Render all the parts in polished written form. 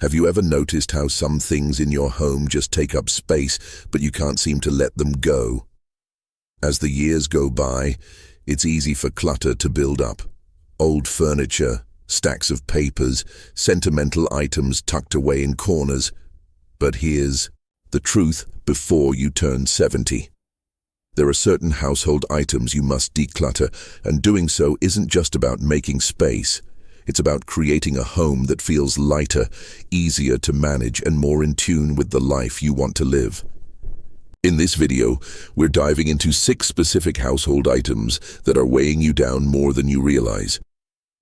Have you ever noticed how some things in your home just take up space, but you can't seem to let them go? As the years go by, it's easy for clutter to build up. Old furniture, stacks of papers, sentimental items tucked away in corners. But here's the truth before you turn 70. There are certain household items you must declutter, and doing so isn't just about making space. It's about creating a home that feels lighter, easier to manage, and more in tune with the life you want to live. In this video, we're diving into 6 specific household items that are weighing you down more than you realize.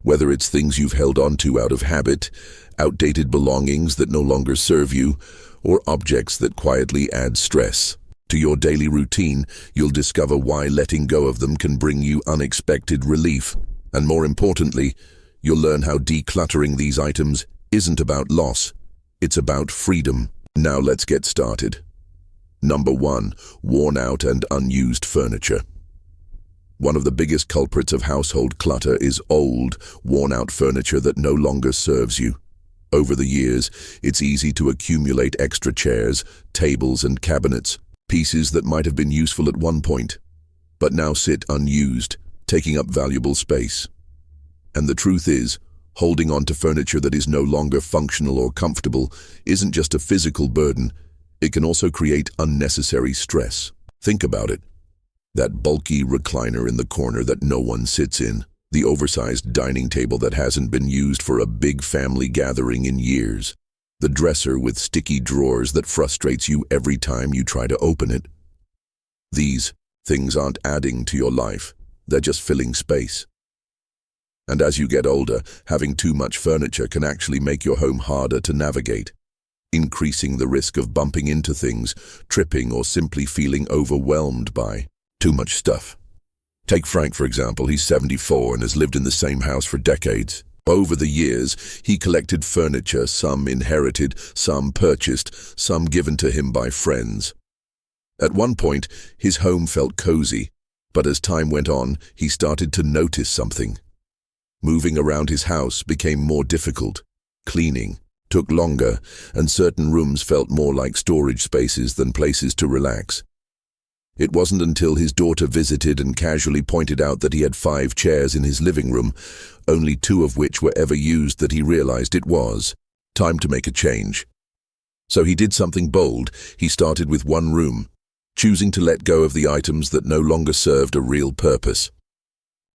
Whether it's things you've held on to out of habit, outdated belongings that no longer serve you, or objects that quietly add stress to your daily routine, you'll discover why letting go of them can bring you unexpected relief. And more importantly, you'll learn how decluttering these items isn't about loss, it's about freedom. Now let's get started. Number 1. Worn out and unused furniture. One of the biggest culprits of household clutter is old, worn-out furniture that no longer serves you. Over the years, it's easy to accumulate extra chairs, tables, and cabinets, pieces that might have been useful at one point, but now sit unused, taking up valuable space. And the truth is, holding on to furniture that is no longer functional or comfortable isn't just a physical burden, it can also create unnecessary stress. Think about it. That bulky recliner in the corner that no one sits in, the oversized dining table that hasn't been used for a big family gathering in years, the dresser with sticky drawers that frustrates you every time you try to open it. These things aren't adding to your life, they're just filling space. And as you get older, having too much furniture can actually make your home harder to navigate, increasing the risk of bumping into things, tripping, or simply feeling overwhelmed by too much stuff. Take Frank, for example. He's 74 and has lived in the same house for decades. Over the years, he collected furniture, some inherited, some purchased, some given to him by friends. At one point, his home felt cozy, but as time went on, he started to notice something. Moving around his house became more difficult. Cleaning took longer, and certain rooms felt more like storage spaces than places to relax. It wasn't until his daughter visited and casually pointed out that he had 5 chairs in his living room, only 2 of which were ever used, that he realized it was time to make a change. So he did something bold. He started with one room, choosing to let go of the items that no longer served a real purpose.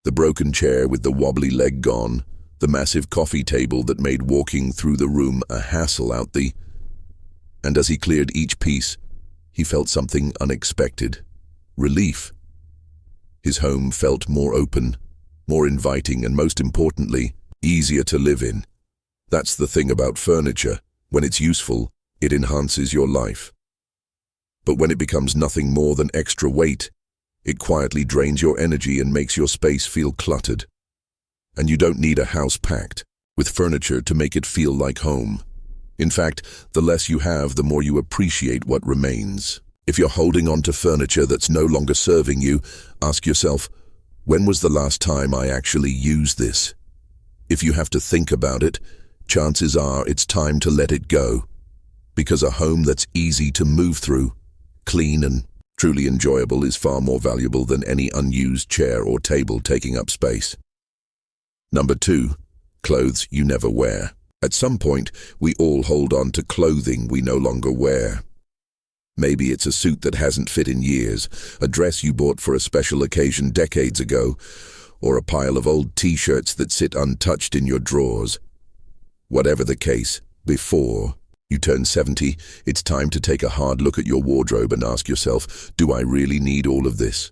The broken chair with the wobbly leg gone, the massive coffee table that made walking through the room a hassle and as he cleared each piece, he felt something unexpected. Relief. His home felt more open, more inviting, and most importantly, easier to live in. That's the thing about furniture. When it's useful, it enhances your life. But when it becomes nothing more than extra weight, it quietly drains your energy and makes your space feel cluttered. And you don't need a house packed with furniture to make it feel like home. In fact, the less you have, the more you appreciate what remains. If you're holding on to furniture that's no longer serving you, ask yourself, when was the last time I actually used this? If you have to think about it, chances are it's time to let it go. Because a home that's easy to move through, clean and truly enjoyable is far more valuable than any unused chair or table taking up space. Number 2. Clothes you never wear. At some point, we all hold on to clothing we no longer wear. Maybe it's a suit that hasn't fit in years, a dress you bought for a special occasion decades ago, or a pile of old t-shirts that sit untouched in your drawers. Whatever the case, before you turn 70, it's time to take a hard look at your wardrobe and ask yourself, do I really need all of this?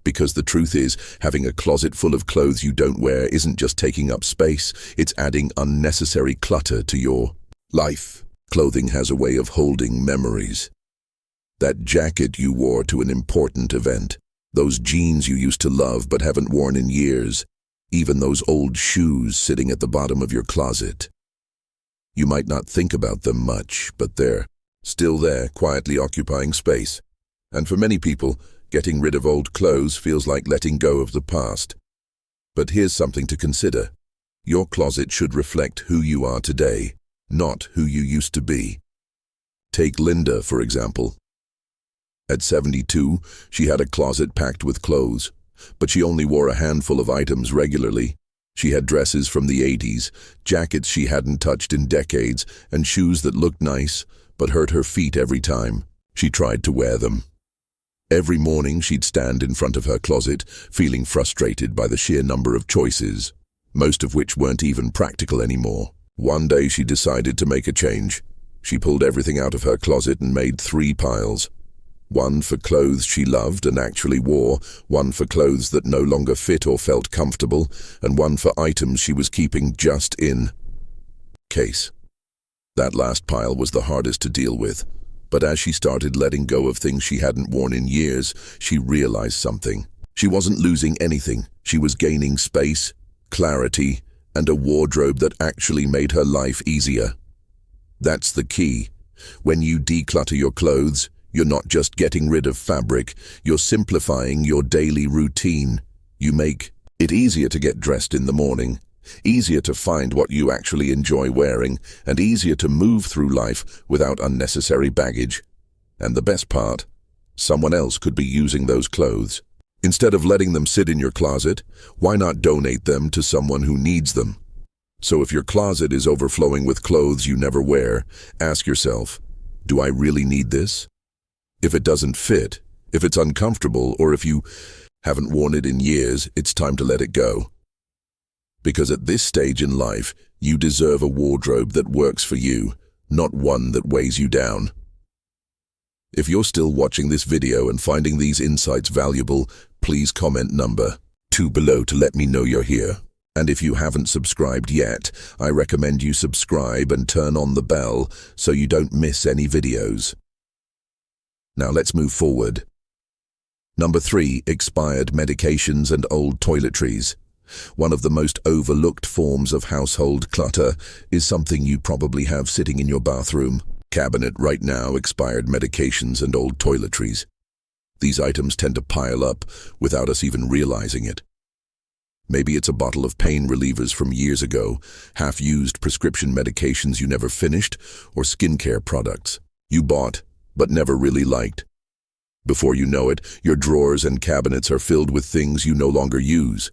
Because the truth is, having a closet full of clothes you don't wear isn't just taking up space, it's adding unnecessary clutter to your life. Clothing has a way of holding memories. That jacket you wore to an important event, those jeans you used to love but haven't worn in years, even those old shoes sitting at the bottom of your closet. You might not think about them much, but they're still there, quietly occupying space. And for many people, getting rid of old clothes feels like letting go of the past. But here's something to consider. Your closet should reflect who you are today, not who you used to be. Take Linda, for example. At 72, she had a closet packed with clothes, but she only wore a handful of items regularly. She had dresses from the 80s, jackets she hadn't touched in decades, and shoes that looked nice, but hurt her feet every time she tried to wear them. Every morning she'd stand in front of her closet, feeling frustrated by the sheer number of choices, most of which weren't even practical anymore. One day she decided to make a change. She pulled everything out of her closet and made 3 piles. One for clothes she loved and actually wore, one for clothes that no longer fit or felt comfortable, and one for items she was keeping just in case. That last pile was the hardest to deal with, but as she started letting go of things she hadn't worn in years, she realized something. She wasn't losing anything. She was gaining space, clarity, and a wardrobe that actually made her life easier. That's the key. When you declutter your clothes, you're not just getting rid of fabric, you're simplifying your daily routine. You make it easier to get dressed in the morning, easier to find what you actually enjoy wearing, and easier to move through life without unnecessary baggage. And the best part, someone else could be using those clothes. Instead of letting them sit in your closet, why not donate them to someone who needs them? So if your closet is overflowing with clothes you never wear, ask yourself, do I really need this? If it doesn't fit, if it's uncomfortable, or if you haven't worn it in years, it's time to let it go. Because at this stage in life, you deserve a wardrobe that works for you, not one that weighs you down. If you're still watching this video and finding these insights valuable, please comment number 2 below to let me know you're here. And if you haven't subscribed yet, I recommend you subscribe and turn on the bell so you don't miss any videos. Now let's move forward. Number 3, expired medications and old toiletries. One of the most overlooked forms of household clutter is something you probably have sitting in your bathroom cabinet right now: expired medications and old toiletries. These items tend to pile up without us even realizing it. Maybe it's a bottle of pain relievers from years ago, half-used prescription medications you never finished, or skincare products you bought but never really liked. Before you know it, your drawers and cabinets are filled with things you no longer use.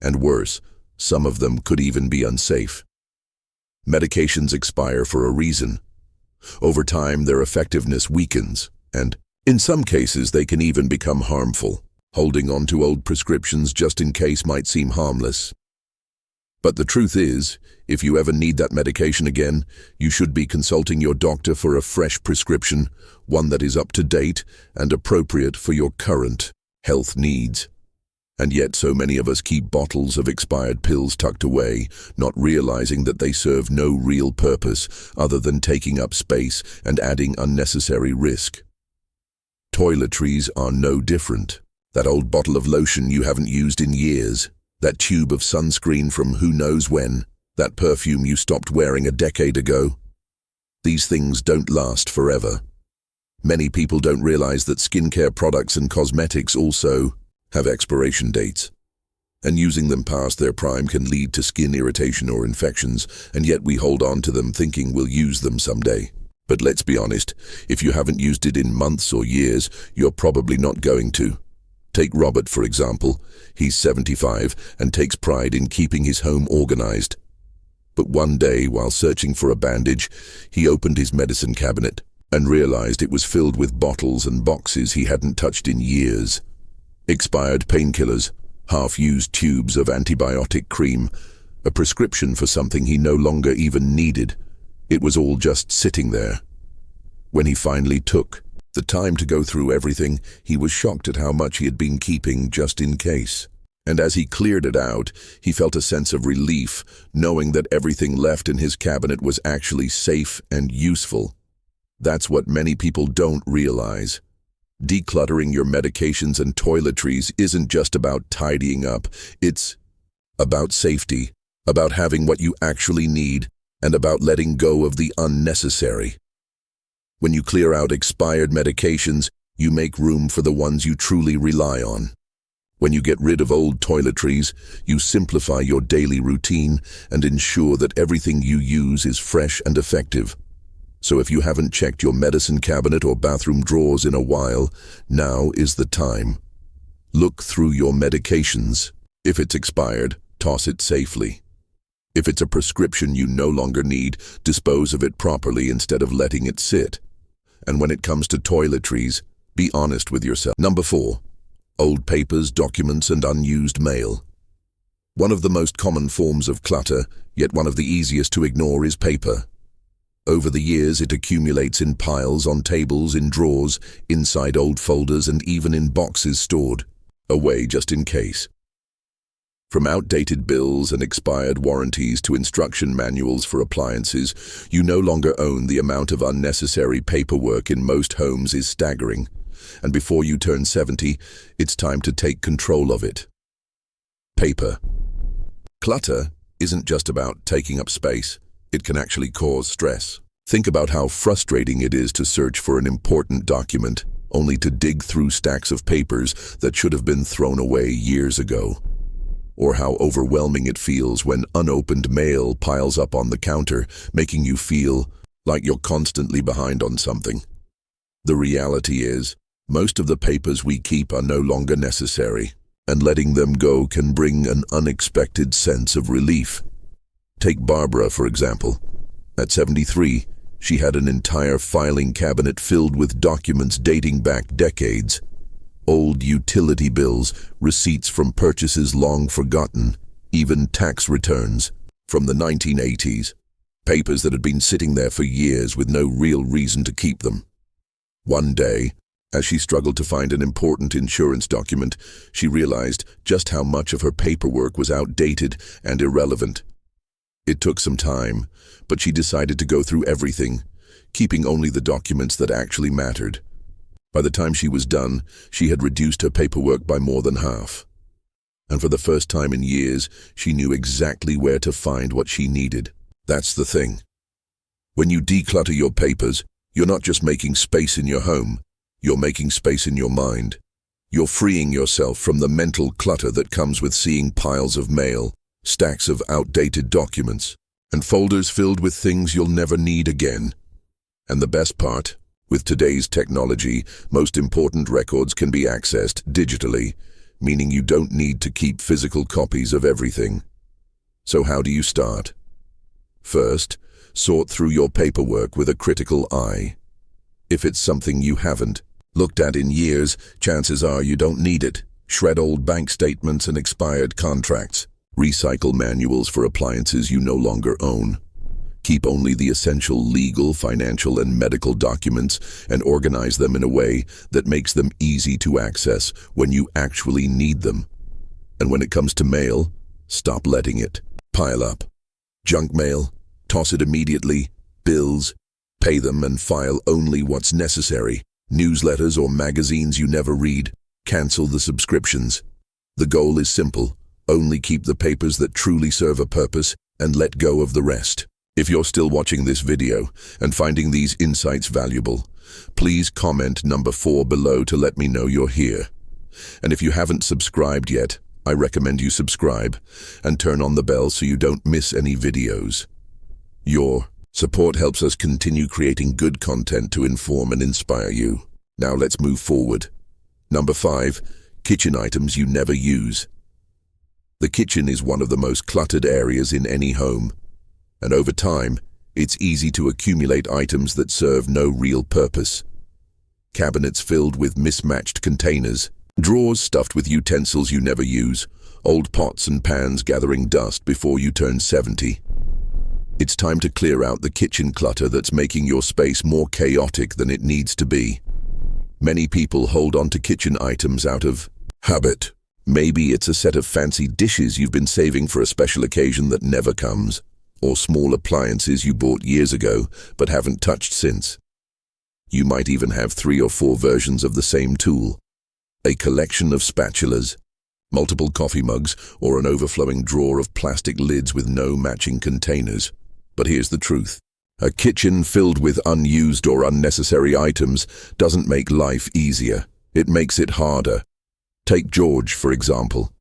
And worse, some of them could even be unsafe. Medications expire for a reason. Over time, their effectiveness weakens, and in some cases, they can even become harmful. Holding on to old prescriptions just in case might seem harmless. But the truth is, if you ever need that medication again, you should be consulting your doctor for a fresh prescription, one that is up to date and appropriate for your current health needs. And yet so many of us keep bottles of expired pills tucked away, not realizing that they serve no real purpose other than taking up space and adding unnecessary risk. Toiletries are no different. That old bottle of lotion you haven't used in years, that tube of sunscreen from who knows when, that perfume you stopped wearing a decade ago. These things don't last forever. Many people don't realize that skincare products and cosmetics also have expiration dates, and using them past their prime can lead to skin irritation or infections, and yet we hold on to them thinking we'll use them someday. But let's be honest, if you haven't used it in months or years, you're probably not going to. Take Robert, for example. He's 75 and takes pride in keeping his home organized. But one day, while searching for a bandage, he opened his medicine cabinet and realized it was filled with bottles and boxes he hadn't touched in years. Expired painkillers, half-used tubes of antibiotic cream, a prescription for something he no longer even needed. It was all just sitting there. When he finally took the time to go through everything, he was shocked at how much he had been keeping just in case. And as he cleared it out, he felt a sense of relief, knowing that everything left in his cabinet was actually safe and useful. That's what many people don't realize. Decluttering your medications and toiletries isn't just about tidying up. It's about safety, about having what you actually need, and about letting go of the unnecessary. When you clear out expired medications, you make room for the ones you truly rely on. When you get rid of old toiletries, you simplify your daily routine and ensure that everything you use is fresh and effective. So if you haven't checked your medicine cabinet or bathroom drawers in a while, now is the time. Look through your medications. If it's expired, toss it safely. If it's a prescription you no longer need, dispose of it properly instead of letting it sit. And when it comes to toiletries, be honest with yourself. Number 4. Old papers, documents, and unused mail. One of the most common forms of clutter, yet one of the easiest to ignore, is paper. Over the years, it accumulates in piles on tables, in drawers, inside old folders, and even in boxes stored away just in case. From outdated bills and expired warranties to instruction manuals for appliances, you no longer own. The amount of unnecessary paperwork in most homes is staggering. And before you turn 70, it's time to take control of it. Paper. Clutter isn't just about taking up space. It can actually cause stress. Think about how frustrating it is to search for an important document, only to dig through stacks of papers that should have been thrown away years ago. Or how overwhelming it feels when unopened mail piles up on the counter, making you feel like you're constantly behind on something. The reality is, most of the papers we keep are no longer necessary, and letting them go can bring an unexpected sense of relief. Take Barbara, for example. At 73, she had an entire filing cabinet filled with documents dating back decades. Old utility bills, receipts from purchases long forgotten, even tax returns from the 1980s. Papers that had been sitting there for years with no real reason to keep them. One day, as she struggled to find an important insurance document, she realized just how much of her paperwork was outdated and irrelevant. It took some time, but she decided to go through everything, keeping only the documents that actually mattered. By the time she was done, she had reduced her paperwork by more than half. And for the first time in years, she knew exactly where to find what she needed. That's the thing. When you declutter your papers, you're not just making space in your home, you're making space in your mind. You're freeing yourself from the mental clutter that comes with seeing piles of mail, stacks of outdated documents, and folders filled with things you'll never need again. And the best part, with today's technology, most important records can be accessed digitally, meaning you don't need to keep physical copies of everything. So how do you start? First, sort through your paperwork with a critical eye. If it's something you haven't looked at in years, chances are you don't need it. Shred old bank statements and expired contracts. Recycle manuals for appliances you no longer own. Keep only the essential legal, financial, and medical documents and organize them in a way that makes them easy to access when you actually need them. And when it comes to mail, stop letting it pile up. Junk mail, toss it immediately. Bills, pay them and file only what's necessary. Newsletters or magazines you never read, cancel the subscriptions. The goal is simple. Only keep the papers that truly serve a purpose and let go of the rest. If you're still watching this video and finding these insights valuable, please comment number 4 below to let me know you're here. And if you haven't subscribed yet, I recommend you subscribe and turn on the bell so you don't miss any videos. Your support helps us continue creating good content to inform and inspire you. Now let's move forward. Number 5, kitchen items you never use. The kitchen is one of the most cluttered areas in any home, and over time, it's easy to accumulate items that serve no real purpose. Cabinets filled with mismatched containers, drawers stuffed with utensils you never use, old pots and pans gathering dust before you turn 70. It's time to clear out the kitchen clutter that's making your space more chaotic than it needs to be. Many people hold on to kitchen items out of habit. Maybe it's a set of fancy dishes you've been saving for a special occasion that never comes, or small appliances you bought years ago but haven't touched since. You might even have 3 or 4 versions of the same tool, a collection of spatulas, multiple coffee mugs, or an overflowing drawer of plastic lids with no matching containers. But here's the truth. A kitchen filled with unused or unnecessary items doesn't make life easier. It makes it harder. Take George, for example.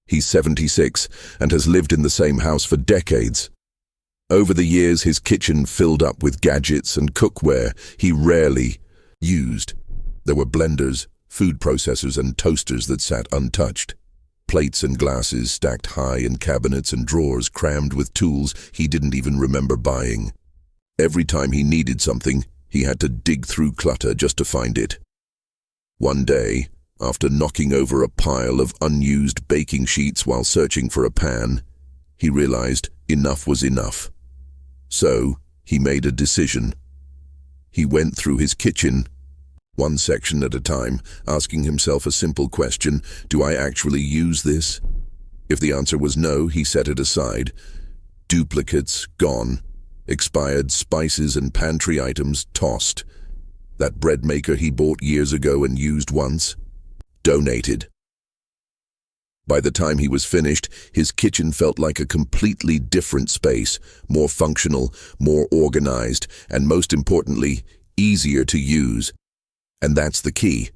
He's 76 and has lived in the same house for decades. Over the years, his kitchen filled up with gadgets and cookware he rarely used. There were blenders, food processors, and toasters that sat untouched. Plates and glasses stacked high in cabinets and drawers crammed with tools he didn't even remember buying. Every time he needed something, he had to dig through clutter just to find it. One day, after knocking over a pile of unused baking sheets while searching for a pan, he realized enough was enough. So, he made a decision. He went through his kitchen, one section at a time, asking himself a simple question: do I actually use this? If the answer was no, he set it aside. Duplicates gone. Expired spices and pantry items tossed. That bread maker he bought years ago and used once, donated. By the time he was finished, his kitchen felt like a completely different space, more functional, more organized, and most importantly, easier to use. And that's the key.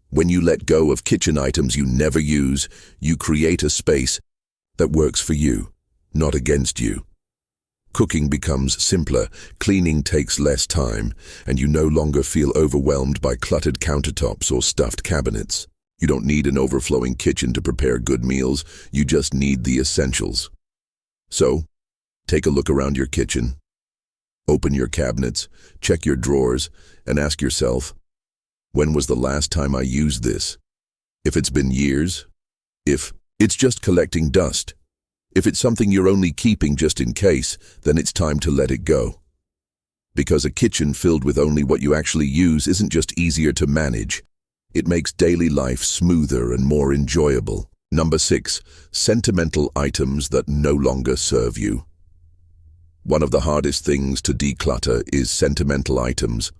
When you let go of kitchen items you never use, you create a space that works for you, not against you. Cooking becomes simpler, cleaning takes less time, and you no longer feel overwhelmed by cluttered countertops or stuffed cabinets. You don't need an overflowing kitchen to prepare good meals, you just need the essentials. So, take a look around your kitchen. Open your cabinets, check your drawers, and ask yourself, when was the last time I used this? If it's been years, if it's just collecting dust, if it's something you're only keeping just in case, then it's time to let it go. Because a kitchen filled with only what you actually use isn't just easier to manage. It makes daily life smoother and more enjoyable. Number 6, sentimental items that no longer serve you. One of the hardest things to declutter is sentimental items.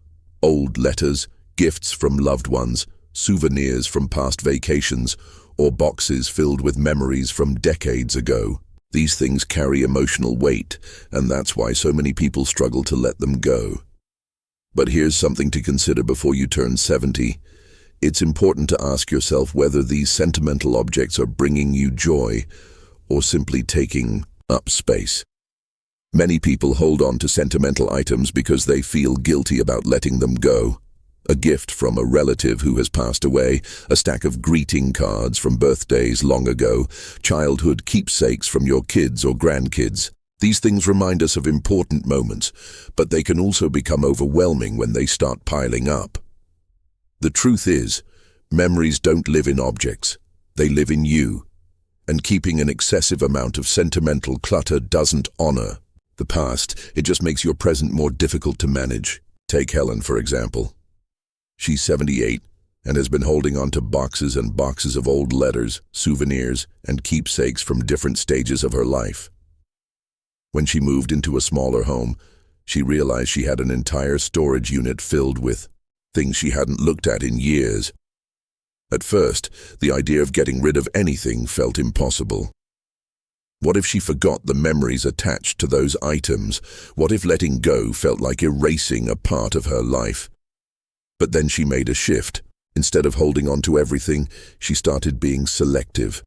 Old letters, gifts from loved ones, souvenirs from past vacations, or boxes filled with memories from decades ago. These things carry emotional weight, and that's why so many people struggle to let them go. But here's something to consider before you turn 70. It's important to ask yourself whether these sentimental objects are bringing you joy or simply taking up space. Many people hold on to sentimental items because they feel guilty about letting them go. A gift from a relative who has passed away, a stack of greeting cards from birthdays long ago, childhood keepsakes from your kids or grandkids. These things remind us of important moments, but they can also become overwhelming when they start piling up. The truth is, memories don't live in objects, they live in you. And keeping an excessive amount of sentimental clutter doesn't honor the past, it just makes your present more difficult to manage. Take Helen, for example. She's 78 and has been holding on to boxes and boxes of old letters, souvenirs, and keepsakes from different stages of her life. When she moved into a smaller home, she realized she had an entire storage unit filled with things she hadn't looked at in years. At first, the idea of getting rid of anything felt impossible. What if she forgot the memories attached to those items? What if letting go felt like erasing a part of her life? But then she made a shift. Instead of holding on to everything, she started being selective.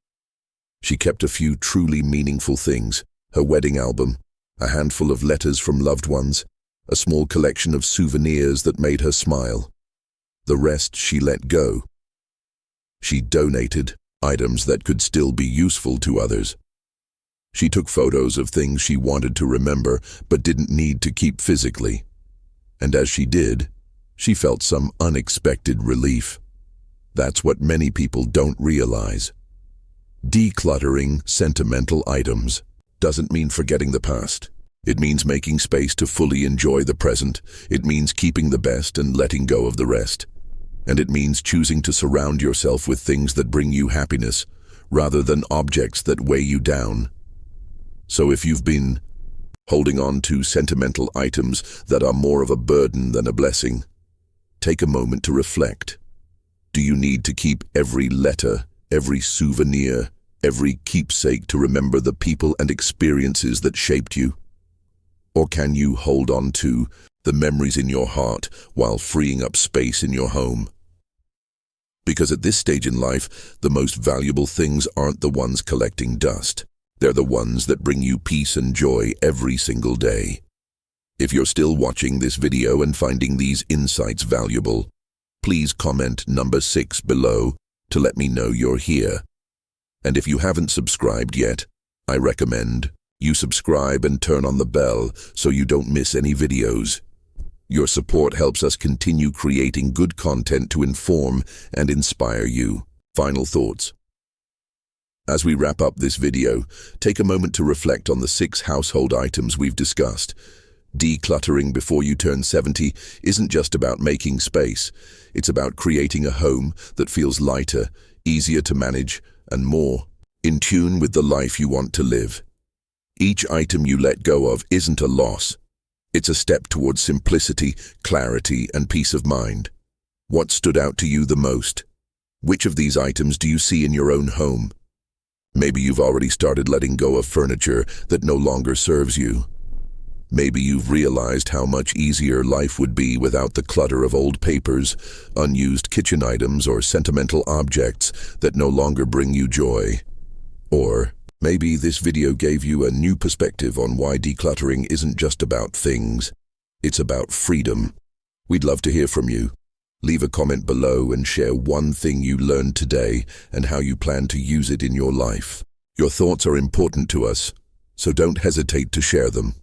She kept a few truly meaningful things: her wedding album, a handful of letters from loved ones, a small collection of souvenirs that made her smile. The rest she let go. She donated items that could still be useful to others. She took photos of things she wanted to remember but didn't need to keep physically. And as she did, she felt some unexpected relief. That's what many people don't realize. Decluttering sentimental items doesn't mean forgetting the past. It means making space to fully enjoy the present. It means keeping the best and letting go of the rest. And it means choosing to surround yourself with things that bring you happiness, rather than objects that weigh you down. So if you've been holding on to sentimental items that are more of a burden than a blessing, take a moment to reflect. Do you need to keep every letter, every souvenir, every keepsake to remember the people and experiences that shaped you? Or can you hold on to the memories in your heart while freeing up space in your home? Because at this stage in life, the most valuable things aren't the ones collecting dust. They're the ones that bring you peace and joy every single day. If you're still watching this video and finding these insights valuable, please comment number 6 below to let me know you're here. And if you haven't subscribed yet, I recommend you subscribe and turn on the bell so you don't miss any videos. Your support helps us continue creating good content to inform and inspire you. Final thoughts. As we wrap up this video, take a moment to reflect on the 6 household items we've discussed. Decluttering before you turn 70 isn't just about making space. It's about creating a home that feels lighter, easier to manage, and more in tune with the life you want to live. Each item you let go of isn't a loss. It's a step towards simplicity, clarity, and peace of mind. What stood out to you the most? Which of these items do you see in your own home? Maybe you've already started letting go of furniture that no longer serves you. Maybe you've realized how much easier life would be without the clutter of old papers, unused kitchen items, or sentimental objects that no longer bring you joy. Or maybe this video gave you a new perspective on why decluttering isn't just about things. It's about freedom. We'd love to hear from you. Leave a comment below and share one thing you learned today and how you plan to use it in your life. Your thoughts are important to us, so don't hesitate to share them.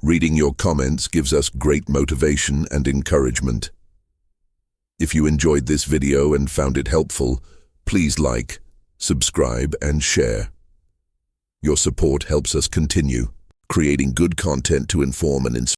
Reading your comments gives us great motivation and encouragement. If you enjoyed this video and found it helpful, please like, subscribe, and share. Your support helps us continue creating good content to inform and inspire.